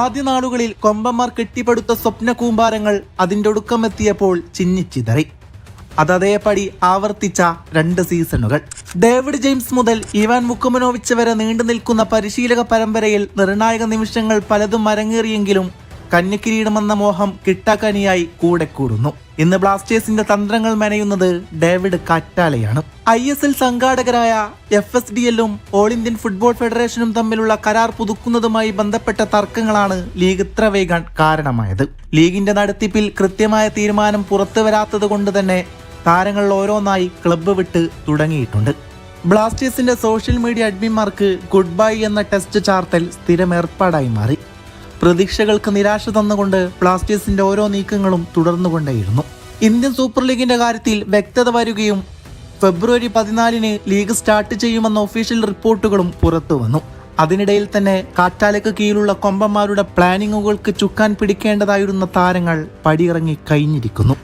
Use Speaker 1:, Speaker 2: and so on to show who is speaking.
Speaker 1: ആദ്യ നാളുകളിൽ കൊമ്പന്മാർ കെട്ടിപ്പടുത്ത സ്വപ്ന കൂമ്പാരങ്ങൾ അതിൻ്റെ ഒടുക്കമെത്തിയപ്പോൾ ചിന്നിച്ചിതറി. അതേപടി ആവർത്തിച്ച 2 സീസണുകൾ. ഡേവിഡ് ജെയിംസ് മുതൽ ഇവാൻ വുക്കുമനോവിച്ച് വരെ നീണ്ടു നിൽക്കുന്ന പരിശീലക പരമ്പരയിൽ നിർണായക നിമിഷങ്ങൾ പലതും അരങ്ങേറിയെങ്കിലും കന്നിക്കിരീടമെന്ന മോഹം കിട്ടാക്കനിയായി കൂടെ കൂടുന്നു. ഇന്ന് ബ്ലാസ്റ്റേഴ്സിന്റെ തന്ത്രങ്ങൾ മെനയുന്നത് ഡേവിഡ് കാറ്റാലയാണ്. ISL സംഘാടകരായ FSDL-ഉം ഓൾ ഇന്ത്യൻ ഫുട്ബോൾ ഫെഡറേഷനും തമ്മിലുള്ള കരാർ പുതുക്കുന്നതുമായി ബന്ധപ്പെട്ട തർക്കങ്ങളാണ് ലീഗ് ഇത്ര വൈകാൻ കാരണമായത്. ലീഗിന്റെ നടത്തിപ്പിൽ കൃത്യമായ തീരുമാനം പുറത്തു വരാത്തത് കൊണ്ട് തന്നെ താരങ്ങൾ ഓരോന്നായി ക്ലബ്ബ് വിട്ട് തുടങ്ങിയിട്ടുണ്ട്. ബ്ലാസ്റ്റേഴ്സിന്റെ സോഷ്യൽ മീഡിയ അഡ്മിന്മാർക്ക് ഗുഡ് ബൈ എന്ന ടെസ്റ്റ് ചാർത്തൽ സ്ഥിരം ഏർപ്പാടായി മാറി. പ്രതീക്ഷകൾക്ക് നിരാശ തന്നുകൊണ്ട് ബ്ലാസ്റ്റേഴ്സിന്റെ ഓരോ നീക്കങ്ങളും തുടർന്നുകൊണ്ടേയിരുന്നു. ഇന്ത്യൻ സൂപ്പർ ലീഗിന്റെ കാര്യത്തിൽ വ്യക്തത വരികയും ഫെബ്രുവരി 14-ന് ലീഗ് സ്റ്റാർട്ട് ചെയ്യുമെന്ന ഒഫീഷ്യൽ റിപ്പോർട്ടുകളും പുറത്തു വന്നു. അതിനിടയിൽ തന്നെ കാറ്റാലയ്ക്ക് കീഴിലുള്ള കൊമ്പന്മാരുടെ പ്ലാനിങ്ങുകൾക്ക് ചുക്കാൻ പിടിക്കേണ്ടതായിരുന്ന താരങ്ങൾ പടിയിറങ്ങി കഴിഞ്ഞിരിക്കുന്നു.